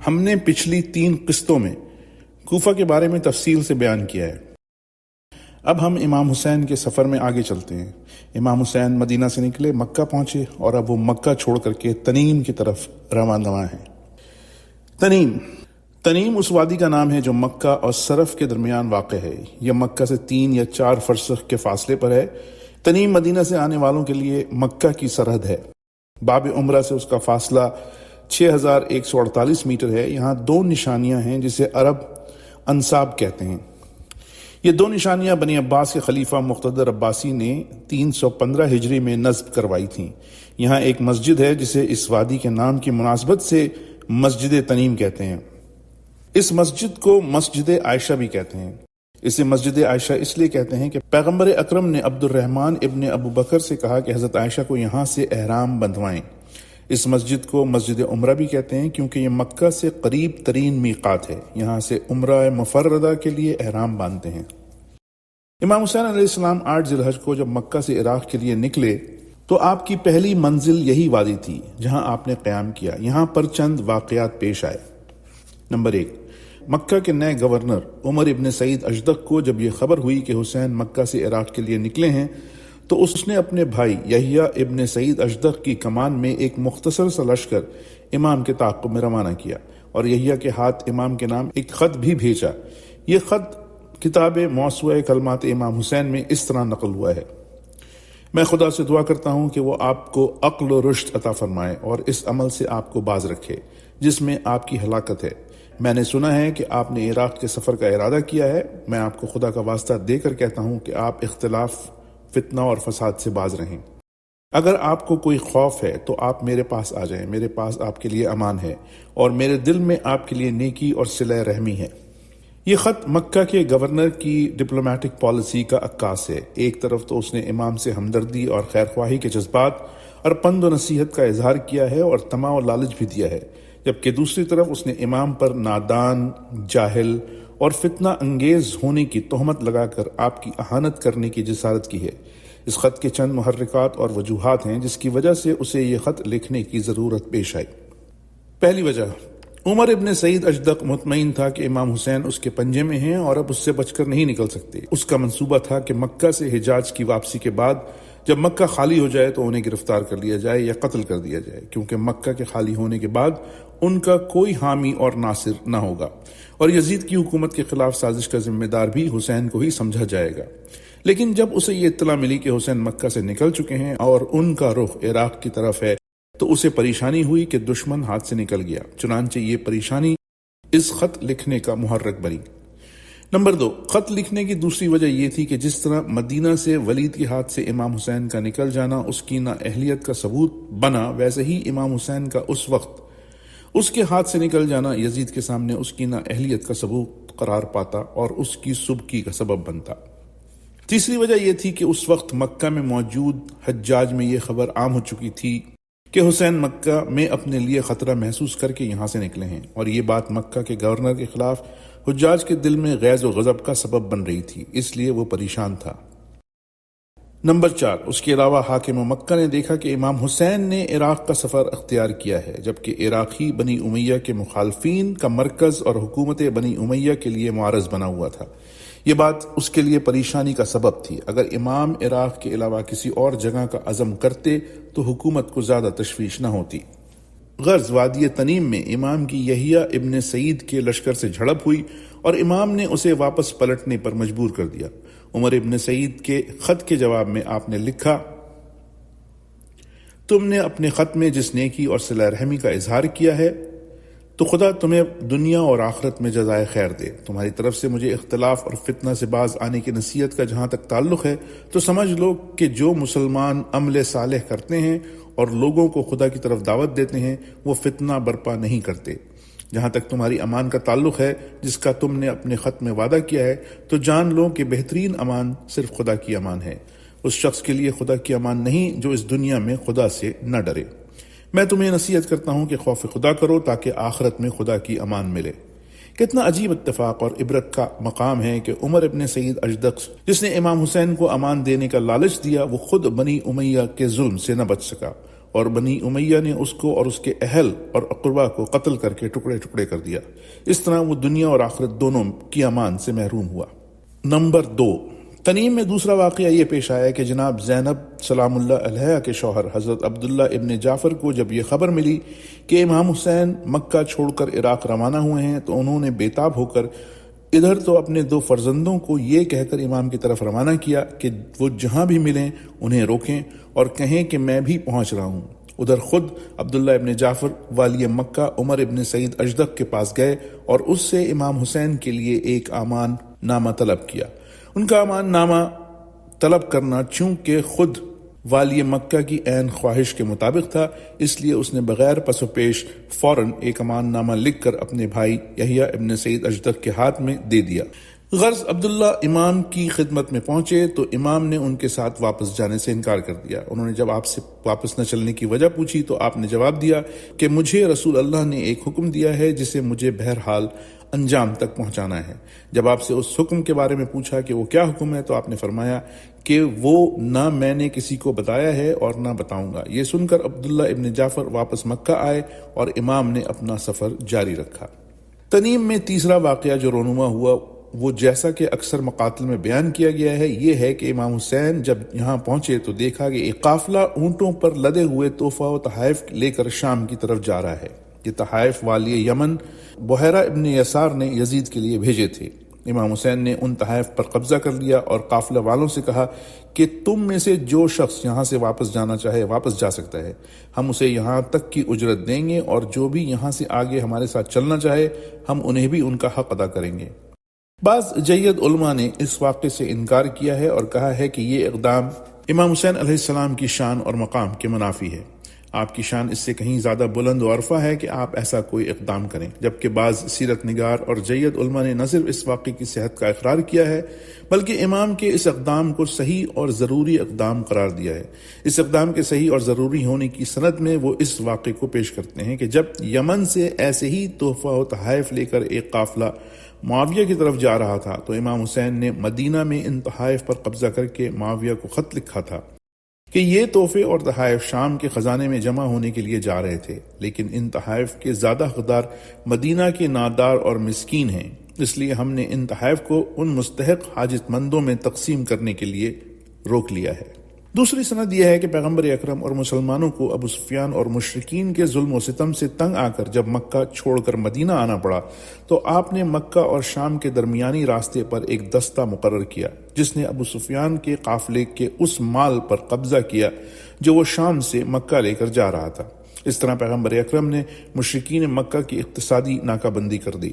ہم نے پچھلی 3 قسطوں میں کوفہ کے بارے میں تفصیل سے بیان کیا ہے۔ اب ہم امام حسین کے سفر میں آگے چلتے ہیں۔ امام حسین مدینہ سے نکلے، مکہ پہنچے، اور اب وہ مکہ چھوڑ کر کے تنیم کی طرف رواں ہیں۔ تنیم اس وادی کا نام ہے جو مکہ اور صرف کے درمیان واقع ہے۔ یہ مکہ سے 3 یا 4 فرسخ کے فاصلے پر ہے۔ تنیم مدینہ سے آنے والوں کے لیے مکہ کی سرحد ہے۔ باب عمرہ سے اس کا فاصلہ 6148 میٹر ہے۔ یہاں 2 نشانیاں ہیں جسے عرب انصاب کہتے ہیں۔ یہ 2 نشانیاں بنی عباس کے خلیفہ مقتدر عباسی نے 315 ہجری میں نصب کروائی تھیں۔ یہاں ایک مسجد ہے جسے اس وادی کے نام کی مناسبت سے مسجد تنیم کہتے ہیں۔ اس مسجد کو مسجد عائشہ بھی کہتے ہیں۔ اسے مسجد عائشہ اس لیے کہتے ہیں کہ پیغمبر اکرم نے عبد الرحمن ابن ابو بکر سے کہا کہ حضرت عائشہ کو یہاں سے احرام بندھوائیں۔ اس مسجد کو مسجد عمرہ بھی کہتے ہیں کیونکہ یہ مکہ سے قریب ترین میقات ہے۔ یہاں سے عمرہ مفردہ کے لیے احرام باندھتے ہیں۔ امام حسین علیہ السلام 8 ذی الحج کو جب مکہ سے عراق کے لیے نکلے تو آپ کی پہلی منزل یہی وادی تھی جہاں آپ نے قیام کیا۔ یہاں پر چند واقعات پیش آئے۔ نمبر 1، مکہ کے نئے گورنر عمر ابن سعید اشدق کو جب یہ خبر ہوئی کہ حسین مکہ سے عراق کے لیے نکلے ہیں تو اس نے اپنے بھائی یحییٰ ابن سعید اشدق کی کمان میں ایک مختصر سا لشکر امام کے تعاقب میں روانہ کیا اور یحییٰ کے ہاتھ امام کے نام ایک خط بھی بھیجا۔ یہ خط کتاب موسوعہ کلمات امام حسین میں اس طرح نقل ہوا ہے: میں خدا سے دعا کرتا ہوں کہ وہ آپ کو عقل و رشد عطا فرمائے اور اس عمل سے آپ کو باز رکھے جس میں آپ کی ہلاکت ہے۔ میں نے سنا ہے کہ آپ نے عراق کے سفر کا ارادہ کیا ہے۔ میں آپ کو خدا کا واسطہ دے کر کہتا ہوں کہ آپ اختلاف، فتنہ اور فساد سے باز رہیں۔ اگر آپ کو کوئی خوف ہے تو آپ میرے پاس آ جائیں، میرے پاس آپ کے لیے امان ہے اور میرے دل میں آپ کے لیے نیکی اور صلہ رحمی ہے۔ یہ خط مکہ کے گورنر کی ڈپلومیٹک پالیسی کا عکاس ہے۔ ایک طرف تو اس نے امام سے ہمدردی اور خیرخواہی کے جذبات اور پند و نصیحت کا اظہار کیا ہے اور طمع و لالچ بھی دیا ہے، جبکہ دوسری طرف اس نے امام پر نادان، جاہل اور فتنہ انگیز ہونے کی تہمت لگا کر آپ کی اہانت کرنے کی جسارت کی ہے۔ اس خط کے چند محرکات اور وجوہات ہیں جس کی وجہ سے اسے یہ خط لکھنے کی ضرورت پیش آئی۔ پہلی وجہ، عمر ابن سعید اشدق مطمئن تھا کہ امام حسین اس کے پنجے میں ہیں اور اب اس سے بچ کر نہیں نکل سکتے۔ اس کا منصوبہ تھا کہ مکہ سے حجاز کی واپسی کے بعد جب مکہ خالی ہو جائے تو انہیں گرفتار کر لیا جائے یا قتل کر دیا جائے، کیونکہ مکہ کے خالی ہونے کے بعد ان کا کوئی حامی اور ناصر نہ ہوگا اور یزید کی حکومت کے خلاف سازش کا ذمہ دار بھی حسین کو ہی سمجھا جائے گا۔ لیکن جب اسے یہ اطلاع ملی کہ حسین مکہ سے نکل چکے ہیں اور ان کا رخ عراق کی طرف ہے تو اسے پریشانی ہوئی کہ دشمن ہاتھ سے نکل گیا۔ چنانچہ یہ پریشانی اس خط لکھنے کا محرک بنی۔ نمبر 2، خط لکھنے کی دوسری وجہ یہ تھی کہ جس طرح مدینہ سے ولید کے ہاتھ سے امام حسین کا نکل جانا اس کی نااہلیت کا ثبوت بنا، ویسے ہی امام حسین کا اس وقت اس کے ہاتھ سے نکل جانا یزید کے سامنے اس کی نااہلیت کا ثبوت قرار پاتا اور اس کی سبکی کا سبب بنتا۔ تیسری وجہ یہ تھی کہ اس وقت مکہ میں موجود حجاج میں یہ خبر عام ہو چکی تھی کہ حسین مکہ میں اپنے لیے خطرہ محسوس کر کے یہاں سے نکلے ہیں، اور یہ بات مکہ کے گورنر کے خلاف حجاج کے دل میں غیظ و غضب کا سبب بن رہی تھی، اس لیے وہ پریشان تھا۔ نمبر 4، اس کے علاوہ حاکم مکہ نے دیکھا کہ امام حسین نے عراق کا سفر اختیار کیا ہے، جبکہ عراق ہی بنی امیہ کے مخالفین کا مرکز اور حکومت بنی امیہ کے لیے معرض بنا ہوا تھا۔ یہ بات اس کے لیے پریشانی کا سبب تھی۔ اگر امام عراق کے علاوہ کسی اور جگہ کا عزم کرتے تو حکومت کو زیادہ تشویش نہ ہوتی۔ غرض وادی تنیم میں امام کی یحییٰ ابن سعید کے لشکر سے جھڑپ ہوئی اور امام نے اسے واپس پلٹنے پر مجبور کر دیا۔ عمر ابن سعید کے خط کے جواب میں آپ نے لکھا: تم نے اپنے خط میں جس نیکی اور صلہ رحمی کا اظہار کیا ہے تو خدا تمہیں دنیا اور آخرت میں جزائے خیر دے۔ تمہاری طرف سے مجھے اختلاف اور فتنہ سے باز آنے کی نصیحت کا جہاں تک تعلق ہے تو سمجھ لو کہ جو مسلمان عمل صالح کرتے ہیں اور لوگوں کو خدا کی طرف دعوت دیتے ہیں وہ فتنہ برپا نہیں کرتے۔ جہاں تک تمہاری امان کا تعلق ہے جس کا تم نے اپنے خط میں وعدہ کیا ہے تو جان لو کہ بہترین امان صرف خدا کی امان ہے۔ اس شخص کے لیے خدا کی امان نہیں جو اس دنیا میں خدا سے نہ ڈرے۔ میں تمہیں نصیحت کرتا ہوں کہ خوف خدا کرو تاکہ آخرت میں خدا کی امان ملے۔ کتنا عجیب اتفاق اور عبرت کا مقام ہے کہ عمر ابن سعید اشدق جس نے امام حسین کو امان دینے کا لالچ دیا وہ خود بنی امیہ کے ظلم سے نہ بچ سکا اور بنی امیہ نے اس کو اور اس کے اہل اور اقربا کو قتل کر کے ٹکڑے ٹکڑے کر دیا۔ اس طرح وہ دنیا اور آخرت دونوں کی امان سے محروم ہوا۔ نمبر 2، تنیم میں دوسرا واقعہ یہ پیش آیا کہ جناب زینب سلام اللہ علیہ کے شوہر حضرت عبداللہ ابن جعفر کو جب یہ خبر ملی کہ امام حسین مکہ چھوڑ کر عراق روانہ ہوئے ہیں تو انہوں نے بے تاب ہو کر ادھر تو اپنے 2 فرزندوں کو یہ کہہ کر امام کی طرف روانہ کیا کہ وہ جہاں بھی ملیں انہیں روکیں اور کہیں کہ میں بھی پہنچ رہا ہوں۔ ادھر خود عبداللہ ابن جعفر والی مکہ عمر ابن سعید اجدق کے پاس گئے اور اس سے امام حسین کے لیے ایک امان نامہ طلب کیا۔ ان کا امان نامہ طلب کرنا چونکہ خود والی مکہ کی عین خواہش کے مطابق تھا، اس لیے اس نے بغیر پس و پیش فوراً ایک امان نامہ لکھ کر اپنے بھائی یحییٰ ابن سعید اجدق کے ہاتھ میں دے دیا۔ غرض عبداللہ امام کی خدمت میں پہنچے تو امام نے ان کے ساتھ واپس جانے سے انکار کر دیا۔ انہوں نے جب آپ سے واپس نہ چلنے کی وجہ پوچھی تو آپ نے جواب دیا کہ مجھے رسول اللہ نے ایک حکم دیا ہے جسے مجھے بہرحال انجام تک پہنچانا ہے۔ جب آپ سے اس حکم کے بارے میں پوچھا کہ وہ کیا حکم ہے تو آپ نے فرمایا کہ وہ نہ میں نے کسی کو بتایا ہے اور نہ بتاؤں گا۔ یہ سن کر عبداللہ ابن جعفر واپس مکہ آئے اور امام نے اپنا سفر جاری رکھا۔ تنیم میں تیسرا واقعہ جو رونما ہوا وہ جیسا کہ اکثر مقاتل میں بیان کیا گیا ہے یہ ہے کہ امام حسین جب یہاں پہنچے تو دیکھا کہ ایک قافلہ اونٹوں پر لدے ہوئے تحفہ و تحائف لے کر شام کی طرف جا رہا ہے۔ یہ تحائف والی یمن بحیرہ ابن یسار نے یزید کے لیے بھیجے تھے۔ امام حسین نے ان تحائف پر قبضہ کر لیا اور قافلہ والوں سے کہا کہ تم میں سے جو شخص یہاں سے واپس جانا چاہے واپس جا سکتا ہے، ہم اسے یہاں تک کی اجرت دیں گے اور جو بھی یہاں سے آگے ہمارے ساتھ چلنا چاہے ہم انہیں بھی ان کا حق ادا کریں گے۔ بعض جید علماء نے اس واقعے سے انکار کیا ہے اور کہا ہے کہ یہ اقدام امام حسین علیہ السلام کی شان اور مقام کے منافی ہے۔ آپ کی شان اس سے کہیں زیادہ بلند و عرفہ ہے کہ آپ ایسا کوئی اقدام کریں، جبکہ بعض سیرت نگار اور جید علماء نے نہ صرف اس واقعے کی صحت کا اقرار کیا ہے بلکہ امام کے اس اقدام کو صحیح اور ضروری اقدام قرار دیا ہے۔ اس اقدام کے صحیح اور ضروری ہونے کی سند میں وہ اس واقعے کو پیش کرتے ہیں کہ جب یمن سے ایسے ہی تحفہ و تحائف لے کر ایک قافلہ معاویہ کی طرف جا رہا تھا تو امام حسین نے مدینہ میں ان تحائف پر قبضہ کر کے معاویہ کو خط لکھا تھا کہ یہ تحفے اور تحائف شام کے خزانے میں جمع ہونے کے لیے جا رہے تھے، لیکن ان تحائف کے زیادہ حقدار مدینہ کے نادار اور مسکین ہیں، اس لیے ہم نے ان تحائف کو ان مستحق حاجت مندوں میں تقسیم کرنے کے لیے روک لیا ہے۔ دوسری سند یہ ہے کہ پیغمبر اکرم اور مسلمانوں کو ابو سفیان اور مشرکین کے ظلم و ستم سے تنگ آ کر جب مکہ چھوڑ کر مدینہ آنا پڑا تو آپ نے مکہ اور شام کے درمیانی راستے پر ایک دستہ مقرر کیا جس نے ابو سفیان کے قافلے کے اس مال پر قبضہ کیا جو وہ شام سے مکہ لے کر جا رہا تھا۔ اس طرح پیغمبر اکرم نے مشرکین مکہ کی اقتصادی ناکہ بندی کر دی۔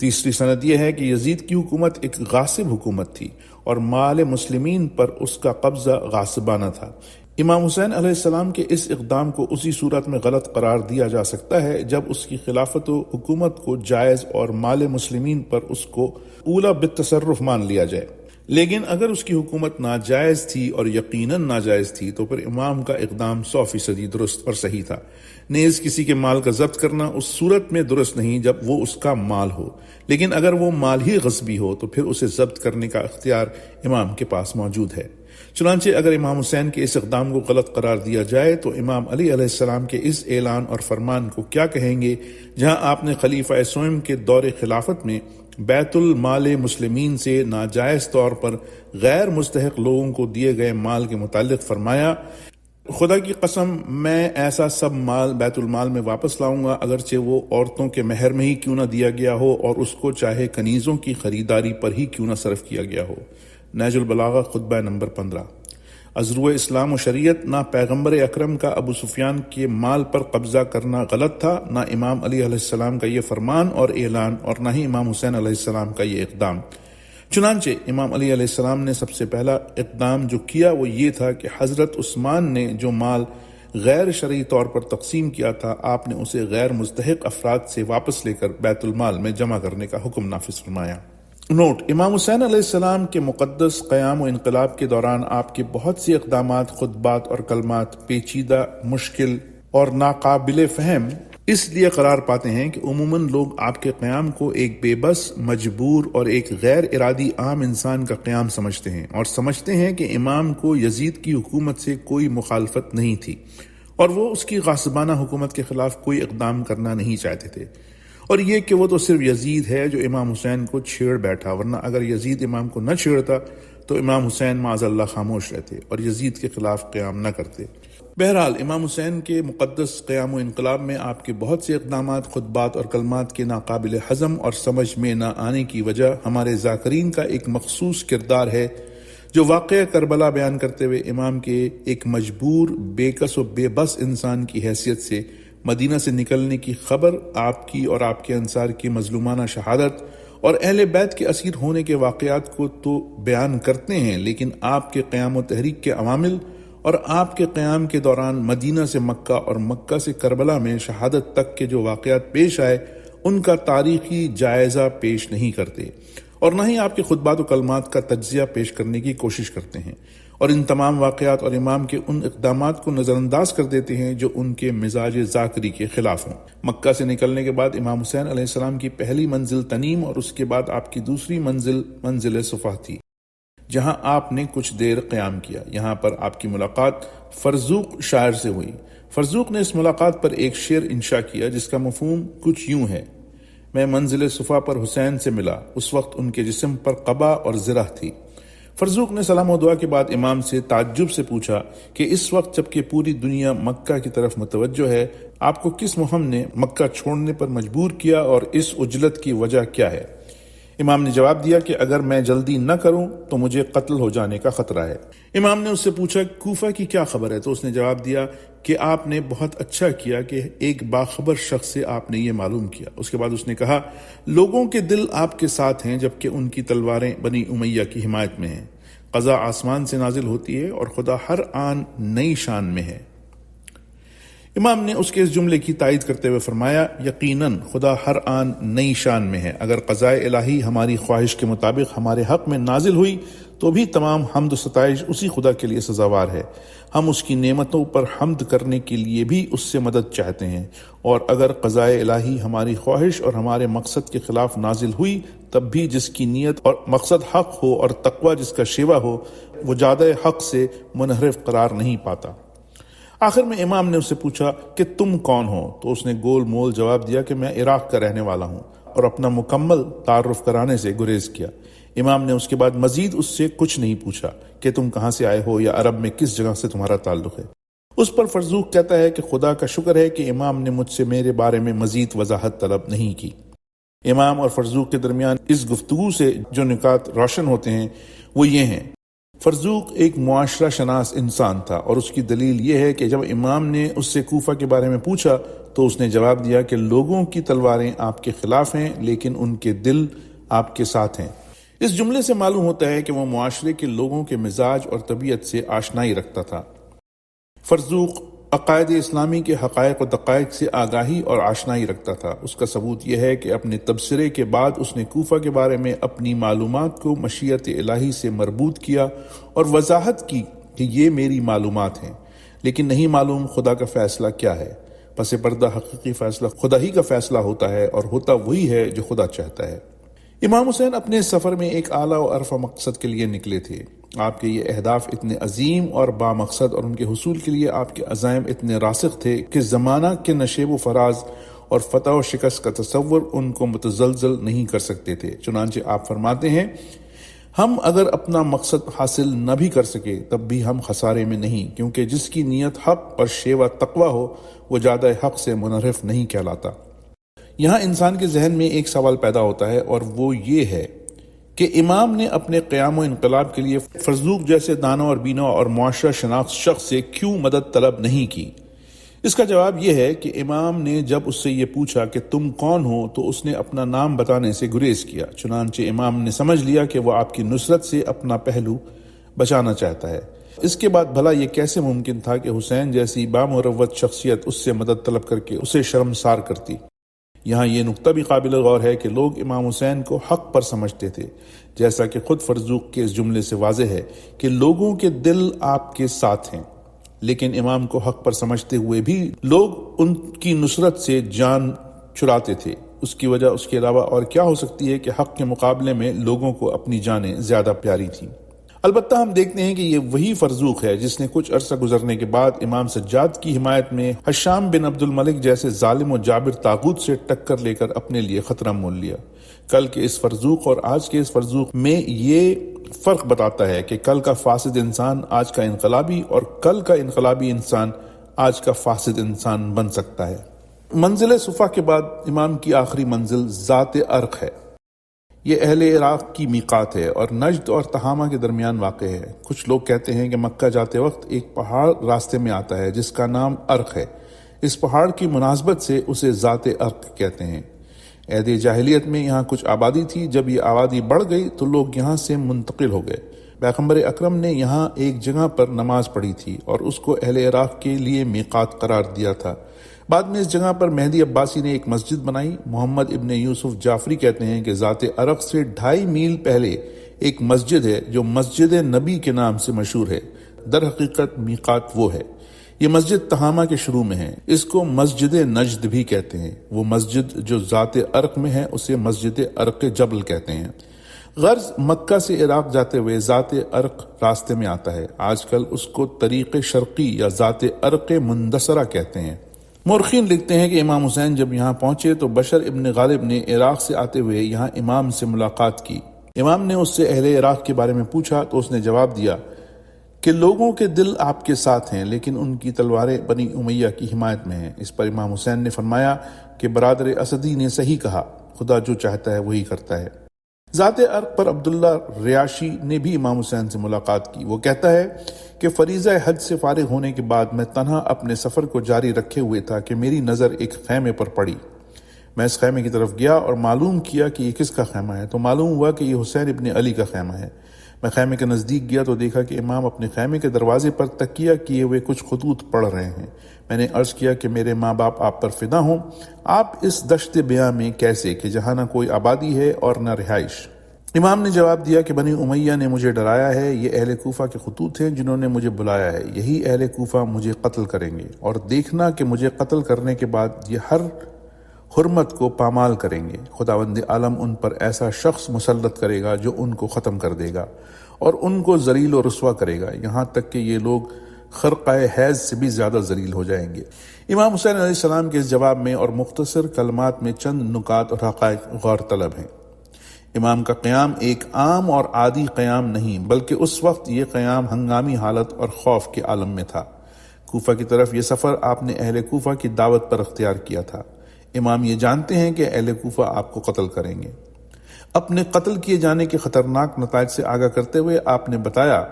تیسری سند یہ ہے کہ یزید کی حکومت ایک غاصب حکومت تھی اور مال مسلمین پر اس کا قبضہ غاصبانہ تھا۔ امام حسین علیہ السلام کے اس اقدام کو اسی صورت میں غلط قرار دیا جا سکتا ہے جب اس کی خلافت و حکومت کو جائز اور مال مسلمین پر اس کو اولا بالتصرف مان لیا جائے، لیکن اگر اس کی حکومت ناجائز تھی اور یقیناً ناجائز تھی تو پھر امام کا اقدام 100% درست اور صحیح تھا۔ نیز کسی کے مال کا ضبط کرنا اس صورت میں درست نہیں جب وہ اس کا مال ہو، لیکن اگر وہ مال ہی غصبی ہو تو پھر اسے ضبط کرنے کا اختیار امام کے پاس موجود ہے۔ چنانچہ اگر امام حسین کے اس اقدام کو غلط قرار دیا جائے تو امام علی علیہ السلام کے اس اعلان اور فرمان کو کیا کہیں گے جہاں آپ نے خلیفہ سوم کے دور خلافت میں بیت المال مسلمین سے ناجائز طور پر غیر مستحق لوگوں کو دیے گئے مال کے متعلق فرمایا، خدا کی قسم میں ایسا سب مال بیت المال میں واپس لاؤں گا اگرچہ وہ عورتوں کے مہر میں ہی کیوں نہ دیا گیا ہو اور اس کو چاہے کنیزوں کی خریداری پر ہی کیوں نہ صرف کیا گیا ہو۔ نہج البلاغہ خطبہ نمبر 15۔ ازرو اسلام و شریعت نہ پیغمبر اکرم کا ابو سفیان کے مال پر قبضہ کرنا غلط تھا، نہ امام علی علیہ السلام کا یہ فرمان اور اعلان، اور نہ ہی امام حسین علیہ السلام کا یہ اقدام۔ چنانچہ امام علی علیہ السلام نے سب سے پہلا اقدام جو کیا وہ یہ تھا کہ حضرت عثمان نے جو مال غیر شرعی طور پر تقسیم کیا تھا آپ نے اسے غیر مستحق افراد سے واپس لے کر بیت المال میں جمع کرنے کا حکم نافذ فرمایا۔ نوٹ: امام حسین علیہ السلام کے مقدس قیام و انقلاب کے دوران آپ کے بہت سی اقدامات، خطبات اور کلمات پیچیدہ، مشکل اور ناقابل فہم اس لیے قرار پاتے ہیں کہ عموماً لوگ آپ کے قیام کو ایک بے بس، مجبور اور ایک غیر ارادی عام انسان کا قیام سمجھتے ہیں اور سمجھتے ہیں کہ امام کو یزید کی حکومت سے کوئی مخالفت نہیں تھی اور وہ اس کی غاصبانہ حکومت کے خلاف کوئی اقدام کرنا نہیں چاہتے تھے، اور یہ کہ وہ تو صرف یزید ہے جو امام حسین کو چھیڑ بیٹھا، ورنہ اگر یزید امام کو نہ چھیڑتا تو امام حسین معاذ اللہ خاموش رہتے اور یزید کے خلاف قیام نہ کرتے۔ بہرحال امام حسین کے مقدس قیام و انقلاب میں آپ کے بہت سے اقدامات، خطبات اور کلمات کے ناقابل ہضم اور سمجھ میں نہ آنے کی وجہ ہمارے ذاکرین کا ایک مخصوص کردار ہے، جو واقعہ کربلا بیان کرتے ہوئے امام کے ایک مجبور، بے کس و بے بس انسان کی حیثیت سے مدینہ سے نکلنے کی خبر، آپ کی اور آپ کے انصار کی مظلومانہ شہادت اور اہل بیت کے اسیر ہونے کے واقعات کو تو بیان کرتے ہیں، لیکن آپ کے قیام و تحریک کے عوامل اور آپ کے قیام کے دوران مدینہ سے مکہ اور مکہ سے کربلا میں شہادت تک کے جو واقعات پیش آئے ان کا تاریخی جائزہ پیش نہیں کرتے، اور نہ ہی آپ کے خطبات و کلمات کا تجزیہ پیش کرنے کی کوشش کرتے ہیں، اور ان تمام واقعات اور امام کے ان اقدامات کو نظر انداز کر دیتے ہیں جو ان کے مزاج ذاکری کے خلاف ہوں۔ مکہ سے نکلنے کے بعد امام حسین علیہ السلام کی پہلی منزل تنیم اور اس کے بعد آپ کی دوسری منزل صفا تھی، جہاں آپ نے کچھ دیر قیام کیا۔ یہاں پر آپ کی ملاقات فرزوق شاعر سے ہوئی۔ فرزوق نے اس ملاقات پر ایک شعر انشا کیا جس کا مفہوم کچھ یوں ہے: میں منزل صفا پر حسین سے ملا، اس وقت ان کے جسم پر قبا اور زرہ تھی۔ فرزوق نے سلام و دعا کے بعد امام سے تعجب سے پوچھا کہ اس وقت جبکہ پوری دنیا مکہ کی طرف متوجہ ہے، آپ کو کس مہم نے مکہ چھوڑنے پر مجبور کیا اور اس عجلت کی وجہ کیا ہے؟ امام نے جواب دیا کہ اگر میں جلدی نہ کروں تو مجھے قتل ہو جانے کا خطرہ ہے۔ امام نے اس سے پوچھا کوفہ کی کیا خبر ہے؟ تو اس نے جواب دیا کہ آپ نے بہت اچھا کیا کہ ایک باخبر شخص سے آپ نے یہ معلوم کیا۔ اس کے بعد اس نے کہا لوگوں کے دل آپ کے ساتھ ہیں جبکہ ان کی تلواریں بنی امیہ کی حمایت میں ہیں۔ قضا آسمان سے نازل ہوتی ہے اور خدا ہر آن نئی شان میں ہے۔ امام نے اس کے اس جملے کی تائید کرتے ہوئے فرمایا یقیناً خدا ہر آن نئی شان میں ہے۔ اگر قضائے الہی ہماری خواہش کے مطابق ہمارے حق میں نازل ہوئی تو بھی تمام حمد و ستائش اسی خدا کے لیے سزاوار ہے۔ ہم اس کی نعمتوں پر حمد کرنے کے لیے بھی اس سے مدد چاہتے ہیں، اور اگر قضائے الہی ہماری خواہش اور ہمارے مقصد کے خلاف نازل ہوئی تب بھی جس کی نیت اور مقصد حق ہو اور تقوی جس کا شیوا ہو وہ جادہ حق سے منحرف قرار نہیں پاتا۔ آخر میں امام نے اس سے پوچھا کہ تم کون ہو؟ تو اس نے گول مول جواب دیا کہ میں عراق کا رہنے والا ہوں، اور اپنا مکمل تعارف کرانے سے گریز کیا۔ امام نے اس کے بعد مزید اس سے کچھ نہیں پوچھا کہ تم کہاں سے آئے ہو یا عرب میں کس جگہ سے تمہارا تعلق ہے۔ اس پر فرزوق کہتا ہے کہ خدا کا شکر ہے کہ امام نے مجھ سے میرے بارے میں مزید وضاحت طلب نہیں کی۔ امام اور فرزوق کے درمیان اس گفتگو سے جو نکات روشن ہوتے ہیں وہ یہ ہیں: فرزوق ایک معاشرہ شناس انسان تھا، اور اس کی دلیل یہ ہے کہ جب امام نے اس سے کوفہ کے بارے میں پوچھا تو اس نے جواب دیا کہ لوگوں کی تلواریں آپ کے خلاف ہیں لیکن ان کے دل آپ کے ساتھ ہیں۔ اس جملے سے معلوم ہوتا ہے کہ وہ معاشرے کے لوگوں کے مزاج اور طبیعت سے آشنائی رکھتا تھا۔ فرزوق عقائد اسلامی کے حقائق و دقائق سے آگاہی اور آشنائی رکھتا تھا۔ اس کا ثبوت یہ ہے کہ اپنے تبصرے کے بعد اس نے کوفہ کے بارے میں اپنی معلومات کو مشیت الہی سے مربوط کیا اور وضاحت کی کہ یہ میری معلومات ہیں، لیکن نہیں معلوم خدا کا فیصلہ کیا ہے۔ پس پردہ حقیقی فیصلہ خدا ہی کا فیصلہ ہوتا ہے، اور ہوتا وہی ہے جو خدا چاہتا ہے۔ امام حسین اپنے سفر میں ایک اعلیٰ و ارفع مقصد کے لیے نکلے تھے۔ آپ کے یہ اہداف اتنے عظیم اور بامقصد اور ان کے حصول کے لیے آپ کے عزائم اتنے راسخ تھے کہ زمانہ کے نشیب و فراز اور فتح و شکست کا تصور ان کو متزلزل نہیں کر سکتے تھے۔ چنانچہ آپ فرماتے ہیں ہم اگر اپنا مقصد حاصل نہ بھی کر سکے تب بھی ہم خسارے میں نہیں، کیونکہ جس کی نیت حق اور شیوہ تقوی ہو وہ جادہ حق سے منحرف نہیں کہلاتا۔ یہاں انسان کے ذہن میں ایک سوال پیدا ہوتا ہے، اور وہ یہ ہے کہ امام نے اپنے قیام و انقلاب کے لیے فرزوق جیسے دانا اور بینا اور معاشرہ شناس شخص سے کیوں مدد طلب نہیں کی؟ اس کا جواب یہ ہے کہ امام نے جب اس سے یہ پوچھا کہ تم کون ہو تو اس نے اپنا نام بتانے سے گریز کیا، چنانچہ امام نے سمجھ لیا کہ وہ آپ کی نصرت سے اپنا پہلو بچانا چاہتا ہے۔ اس کے بعد بھلا یہ کیسے ممکن تھا کہ حسین جیسی بامروت شخصیت اس سے مدد طلب کر کے اسے شرمسار کرتی؟ یہاں یہ نقطہ بھی قابل غور ہے کہ لوگ امام حسین کو حق پر سمجھتے تھے، جیسا کہ خود فرزوق کے اس جملے سے واضح ہے کہ لوگوں کے دل آپ کے ساتھ ہیں، لیکن امام کو حق پر سمجھتے ہوئے بھی لوگ ان کی نصرت سے جان چراتے تھے۔ اس کی وجہ اس کے علاوہ اور کیا ہو سکتی ہے کہ حق کے مقابلے میں لوگوں کو اپنی جانیں زیادہ پیاری تھیں۔ البتہ ہم دیکھتے ہیں کہ یہ وہی فرزوق ہے جس نے کچھ عرصہ گزرنے کے بعد امام سجاد کی حمایت میں حشام بن عبد الملک جیسے ظالم و جابر طاغوت سے ٹکر لے کر اپنے لیے خطرہ مول لیا۔ کل کے اس فرزوق اور آج کے اس فرزوق میں یہ فرق بتاتا ہے کہ کل کا فاسد انسان آج کا انقلابی اور کل کا انقلابی انسان آج کا فاسد انسان بن سکتا ہے۔ منزل صفا کے بعد امام کی آخری منزل ذات ارق ہے۔ یہ اہل عراق کی میقات ہے اور نجد اور تہامہ کے درمیان واقع ہے۔ کچھ لوگ کہتے ہیں کہ مکہ جاتے وقت ایک پہاڑ راستے میں آتا ہے جس کا نام ارق ہے۔ اس پہاڑ کی مناسبت سے اسے ذات ارق کہتے ہیں۔ عہد جاہلیت میں یہاں کچھ آبادی تھی، جب یہ آبادی بڑھ گئی تو لوگ یہاں سے منتقل ہو گئے۔ پیغمبر اکرم نے یہاں ایک جگہ پر نماز پڑھی تھی اور اس کو اہل عراق کے لیے میقات قرار دیا تھا۔ بعد میں اس جگہ پر مہدی عباسی نے ایک مسجد بنائی۔ محمد ابن یوسف جعفری کہتے ہیں کہ ذات ارق سے 2.5 میل پہلے ایک مسجد ہے جو مسجد نبی کے نام سے مشہور ہے۔ در حقیقت میقات وہ ہے۔ یہ مسجد تہامہ کے شروع میں ہے۔ اس کو مسجد نجد بھی کہتے ہیں۔ وہ مسجد جو ذات ارق میں ہے اسے مسجد ارق جبل کہتے ہیں۔ غرض مکہ سے عراق جاتے ہوئے ذات ارق راستے میں آتا ہے۔ آج کل اس کو طریق شرقی یا ذات ارق مندسرہ کہتے ہیں۔ مورخین لکھتے ہیں کہ امام حسین جب یہاں پہنچے تو بشر ابن غالب نے عراق سے آتے ہوئے یہاں امام سے ملاقات کی۔ امام نے اس سے اہل عراق کے بارے میں پوچھا تو اس نے جواب دیا کہ لوگوں کے دل آپ کے ساتھ ہیں لیکن ان کی تلواریں بنی امیہ کی حمایت میں ہیں۔ اس پر امام حسین نے فرمایا کہ برادر اسدی نے صحیح کہا، خدا جو چاہتا ہے وہی کرتا ہے۔ ذات ارق پر عبداللہ ریاشی نے بھی امام حسین سے ملاقات کی۔ وہ کہتا ہے کہ فریضہ حج سے فارغ ہونے کے بعد میں تنہا اپنے سفر کو جاری رکھے ہوئے تھا کہ میری نظر ایک خیمے پر پڑی۔ میں اس خیمے کی طرف گیا اور معلوم کیا کہ یہ کس کا خیمہ ہے، تو معلوم ہوا کہ یہ حسین ابن علی کا خیمہ ہے۔ میں خیمے کے نزدیک گیا تو دیکھا کہ امام اپنے خیمے کے دروازے پر تکیہ کیے ہوئے کچھ خطوط پڑھ رہے ہیں۔ میں نے عرض کیا کہ میرے ماں باپ آپ پر فدا ہوں، آپ اس دشت بیاں میں کیسے کہ جہاں نہ کوئی آبادی ہے اور نہ رہائش؟ امام نے جواب دیا کہ بنی امیہ نے مجھے ڈرایا ہے، یہ اہل کوفہ کے خطوط ہیں جنہوں نے مجھے بلایا ہے، یہی اہل کوفہ مجھے قتل کریں گے، اور دیکھنا کہ مجھے قتل کرنے کے بعد یہ ہر حرمت کو پامال کریں گے۔ خداوند عالم ان پر ایسا شخص مسلط کرے گا جو ان کو ختم کر دے گا اور ان کو ذلیل و رسوا کرے گا، یہاں تک کہ یہ لوگ خرقہ حیض سے بھی زیادہ ذلیل ہو جائیں گے۔ امام حسین علیہ السلام کے اس جواب میں اور مختصر کلمات میں چند نکات اور حقائق غور طلب ہیں۔ امام کا قیام ایک عام اور عادی قیام نہیں، بلکہ اس وقت یہ قیام ہنگامی حالت اور خوف کے عالم میں تھا۔ کوفہ کی طرف یہ سفر آپ نے اہل کوفہ کی دعوت پر اختیار کیا تھا۔ امام یہ جانتے ہیں کہ اہل کوفہ آپ کو قتل کریں گے۔ اپنے قتل کیے جانے کے خطرناک نتائج سے آگاہ کرتے ہوئے آپ نے بتایا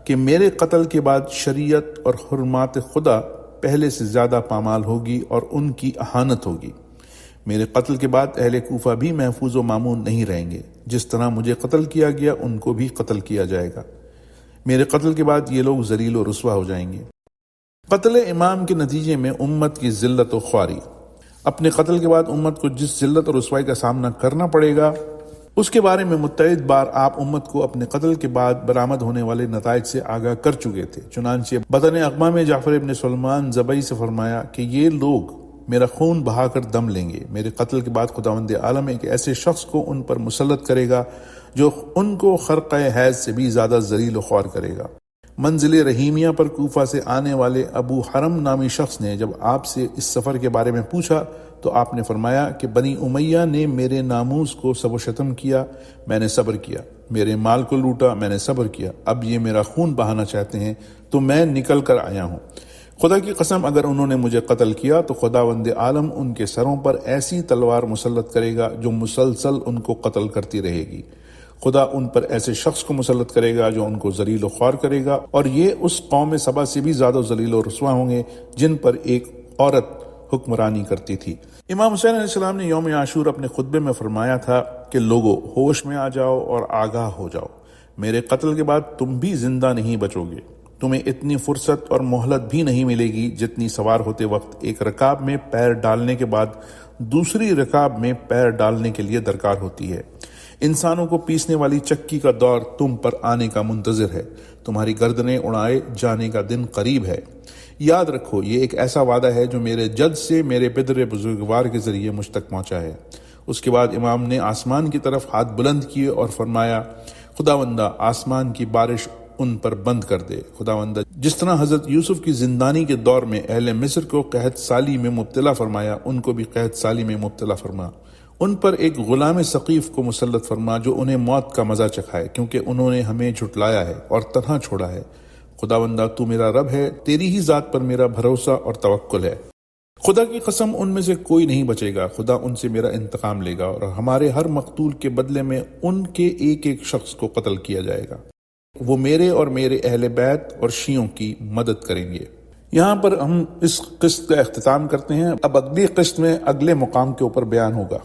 کہ میرے قتل کے بعد شریعت اور حرمات خدا پہلے سے زیادہ پامال ہوگی اور ان کی اہانت ہوگی۔ میرے قتل کے بعد اہل کوفہ بھی محفوظ و مامون نہیں رہیں گے، جس طرح مجھے قتل کیا گیا ان کو بھی قتل کیا جائے گا۔ میرے قتل کے بعد یہ لوگ ذلیل و رسوا ہو جائیں گے۔ قتل امام کے نتیجے میں امت کی ذلت و خواری۔ اپنے قتل کے بعد امت کو جس ذلت اور رسوائی کا سامنا کرنا پڑے گا اس کے بارے میں متعدد بار آپ امت کو اپنے قتل کے بعد برآمد ہونے والے نتائج سے آگاہ کر چکے تھے۔ چنانچہ بطن اقمہ میں جعفر ابن سلمان ذبیح سے فرمایا کہ یہ لوگ میرا خون بہا کر دم لیں گے۔ میرے قتل کے بعد خداوند عالم ایک ایسے شخص کو ان پر مسلط کرے گا جو ان کو خرقہ حیض سے بھی زیادہ ذلیل و خوار کرے گا۔ منزل رحیمیہ پر کوفہ سے آنے والے ابو حرم نامی شخص نے جب آپ سے اس سفر کے بارے میں پوچھا تو آپ نے فرمایا کہ بنی امیہ نے میرے ناموس کو سب و شتم کیا، میں نے صبر کیا، میرے مال کو لوٹا، میں نے صبر کیا، اب یہ میرا خون بہانا چاہتے ہیں تو میں نکل کر آیا ہوں۔ خدا کی قسم اگر انہوں نے مجھے قتل کیا تو خداوند عالم ان کے سروں پر ایسی تلوار مسلط کرے گا جو مسلسل ان کو قتل کرتی رہے گی۔ خدا ان پر ایسے شخص کو مسلط کرے گا جو ان کو ذلیل و خوار کرے گا، اور یہ اس قوم سبا سے بھی زیادہ ذلیل و رسوا ہوں گے جن پر ایک عورت حکمرانی کرتی تھی۔ امام حسین علیہ السلام نے یوم عاشور اپنے خطبے میں فرمایا تھا کہ لوگو ہوش میں آ جاؤ اور آگاہ ہو جاؤ، میرے قتل کے بعد تم بھی زندہ نہیں بچو گے۔ تمہیں اتنی فرصت اور مہلت بھی نہیں ملے گی جتنی سوار ہوتے وقت ایک رکاب میں پیر ڈالنے کے بعد دوسری رکاب میں پیر ڈالنے کے لیے درکار ہوتی ہے۔ انسانوں کو پیسنے والی چکی کا دور تم پر آنے کا منتظر ہے، تمہاری گردنیں اڑائے جانے کا دن قریب ہے۔ یاد رکھو یہ ایک ایسا وعدہ ہے جو میرے جد سے میرے پدر بزرگوار کے ذریعے مجھ تک پہنچا ہے۔ اس کے بعد امام نے آسمان کی طرف ہاتھ بلند کیے اور فرمایا، خداوندہ آسمان کی بارش ان پر بند کر دے۔ خداوند جس طرح حضرت یوسف کی زندانی کے دور میں اہل مصر کو قحط سالی میں مبتلا فرمایا، ان کو بھی قحط سالی میں مبتلا فرما۔ ان پر ایک غلام ثقیف کو مسلط فرما جو انہیں موت کا مزہ چکھائے، کیونکہ انہوں نے ہمیں جھٹلایا ہے اور تنہا چھوڑا ہے۔ خداوندہ تو میرا رب ہے، تیری ہی ذات پر میرا بھروسہ اور توکل ہے۔ خدا کی قسم ان میں سے کوئی نہیں بچے گا، خدا ان سے میرا انتقام لے گا اور ہمارے ہر مقتول کے بدلے میں ان کے ایک ایک شخص کو قتل کیا جائے گا۔ وہ میرے اور میرے اہل بیت اور شیعوں کی مدد کریں گے۔ یہاں پر ہم اس قسط کا اختتام کرتے ہیں۔ اب اگلی قسط میں اگلے مقام کے اوپر بیان ہوگا۔